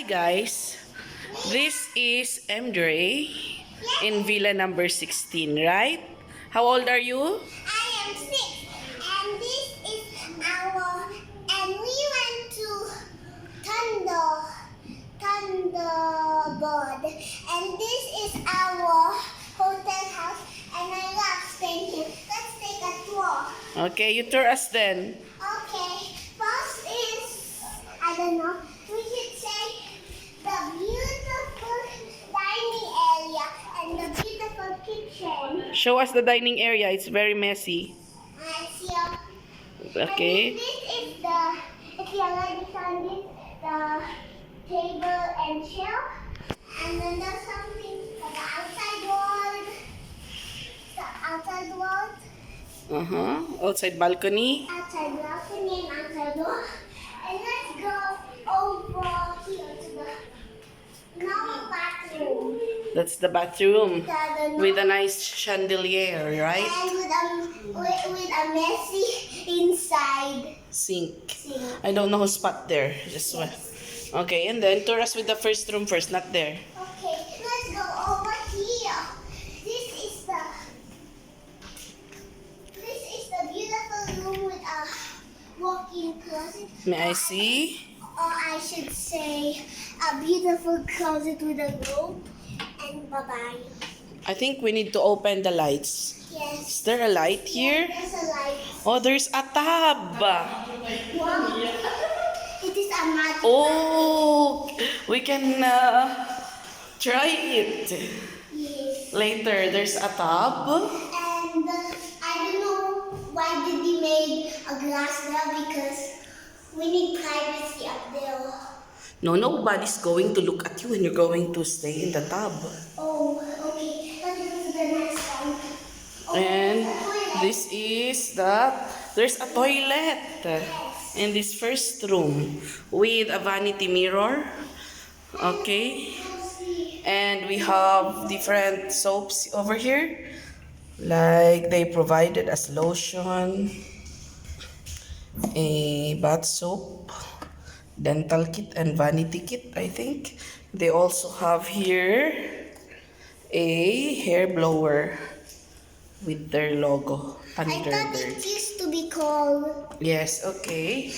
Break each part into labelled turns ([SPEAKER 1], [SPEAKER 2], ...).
[SPEAKER 1] Hi guys, this is MJ in Villa number 16, right? How old are you?
[SPEAKER 2] I am 6, and this is our, and we went to Thunderbird, and this is our hotel house, and I love staying here. Let's take a tour.
[SPEAKER 1] Okay, you tour us then.
[SPEAKER 2] Okay, first is, I don't know, we should say the beautiful dining area and the beautiful kitchen.
[SPEAKER 1] Show us the dining area. It's very messy.
[SPEAKER 2] I see a
[SPEAKER 1] Okay.
[SPEAKER 2] And this is the, if you already found it, the table and shelf. And then there's something for the outside wall. The outside wall,
[SPEAKER 1] Outside balcony.
[SPEAKER 2] outside balcony, and outside wall. And let's go over here to the normal bathroom.
[SPEAKER 1] That's the bathroom
[SPEAKER 2] The
[SPEAKER 1] with a nice chandelier, right?
[SPEAKER 2] And with a messy inside
[SPEAKER 1] Sink.
[SPEAKER 2] sink.
[SPEAKER 1] I don't know who's spot there. Just one. Okay, and then tour us with the first room first, not there.
[SPEAKER 2] Okay, let's go over here. This is the beautiful room with a walk-in closet.
[SPEAKER 1] May I see?
[SPEAKER 2] Or I should say a beautiful closet with a robe and bye-bye.
[SPEAKER 1] I think we need to open the lights.
[SPEAKER 2] Yes.
[SPEAKER 1] Is there a light here?
[SPEAKER 2] There's a light.
[SPEAKER 1] Oh, there's a tub.
[SPEAKER 2] Wow. It is a magic.
[SPEAKER 1] Oh, we can try it
[SPEAKER 2] Yes.
[SPEAKER 1] later. There's a tub.
[SPEAKER 2] And I don't know why did they make a glass there, because we need privacy up there.
[SPEAKER 1] No, nobody's going to look at you when you're going to stay in the tub.
[SPEAKER 2] Oh, okay. Let's go to the next one. Oh,
[SPEAKER 1] And
[SPEAKER 2] toilet.
[SPEAKER 1] this is there's a toilet in this first room with a vanity mirror. Okay. And we have different soaps over here. Like they provided as lotion, a bath soap, dental kit, and vanity kit, I think. They also have here a hair blower with their logo,
[SPEAKER 2] I thought it
[SPEAKER 1] Thunderbird.
[SPEAKER 2] used to be called.
[SPEAKER 1] Yes, okay.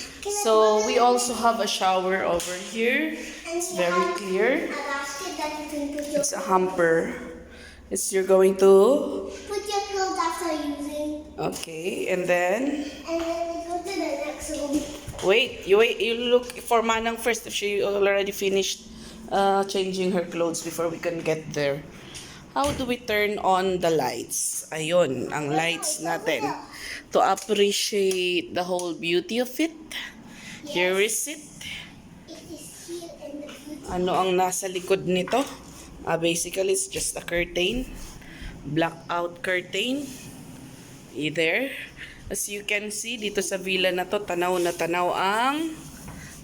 [SPEAKER 1] So we also have a shower over here.
[SPEAKER 2] And
[SPEAKER 1] It's
[SPEAKER 2] we
[SPEAKER 1] very
[SPEAKER 2] have
[SPEAKER 1] clear.
[SPEAKER 2] a basket that you can put your,
[SPEAKER 1] It's a hamper. You're going to,
[SPEAKER 2] put your clothes after using.
[SPEAKER 1] okay, and then,
[SPEAKER 2] And then we go to the next room.
[SPEAKER 1] wait, you look for Manang first if she already finished changing her clothes before we can get there. How do we turn on the lights? Ayun, ang lights natin. To appreciate the whole beauty of it. Here is it.
[SPEAKER 2] It is here in the beauty.
[SPEAKER 1] Ano ang nasa likod nito? Basically, it's just a curtain. Blackout curtain. There. As you can see, dito sa villa na to, tanaw na tanaw ang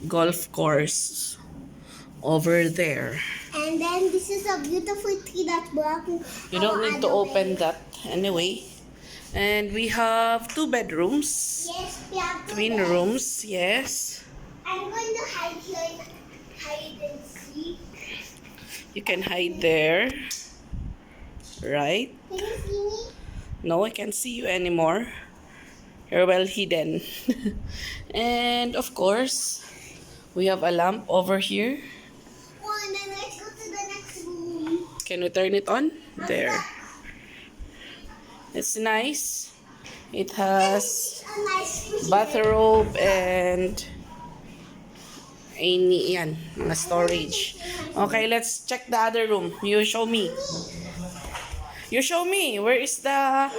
[SPEAKER 1] golf course. Over there.
[SPEAKER 2] And then this is a beautiful tree that's blocking.
[SPEAKER 1] You don't
[SPEAKER 2] our
[SPEAKER 1] need to
[SPEAKER 2] other
[SPEAKER 1] open
[SPEAKER 2] way.
[SPEAKER 1] that anyway. And we have 2 bedrooms.
[SPEAKER 2] Yes, we have two
[SPEAKER 1] Twin
[SPEAKER 2] beds.
[SPEAKER 1] rooms, yes.
[SPEAKER 2] I'm going to hide here and hide and seek.
[SPEAKER 1] You can hide there. Right?
[SPEAKER 2] Can you see me?
[SPEAKER 1] No, I can't see you anymore. You're well hidden. And of course, we have a lamp over here.
[SPEAKER 2] Oh, and then let's go to the next room.
[SPEAKER 1] Can we turn it on? There. It's nice. It has
[SPEAKER 2] A nice refrigerator.
[SPEAKER 1] bathrobe and any yan, mga storage. Okay, let's check the other room. You show me. You show me. Where is the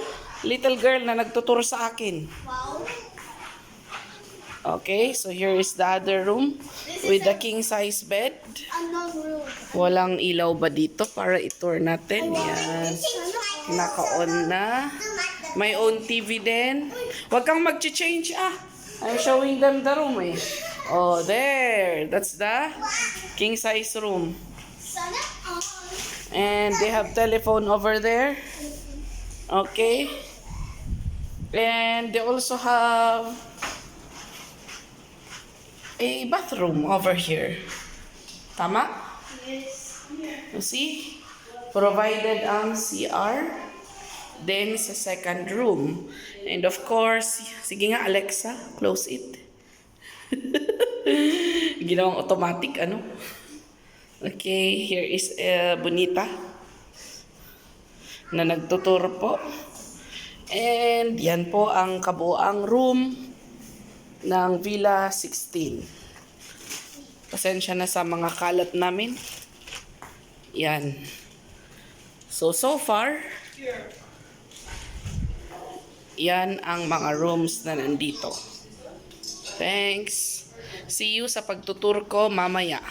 [SPEAKER 1] little girl na nagtuturo sa akin?
[SPEAKER 2] Wow.
[SPEAKER 1] Okay, so here is the other room with the king size bed.
[SPEAKER 2] Unknown room.
[SPEAKER 1] Walang ilaw ba dito para i-tour natin? Yan. Naka-on na. May own TV din. Huwag kang mag-change I'm showing them the room eh. Oh, there. That's the king size room.
[SPEAKER 2] Sana all.
[SPEAKER 1] And they have telephone over there. Okay. And they also have a bathroom over here. Tama?
[SPEAKER 2] Yes.
[SPEAKER 1] You see? Provided ang CR. Then, sa second room. And of course, sige nga Alexa, close it. Ginawang automatic, ano? Okay, here is Bonita na nagtuturo po. And yan po ang kabuang room ng Villa 16. Pasensya na sa mga kalat namin. Yan. So far, yan ang mga rooms na nandito. Thanks. See you sa pagtutur ko mamaya.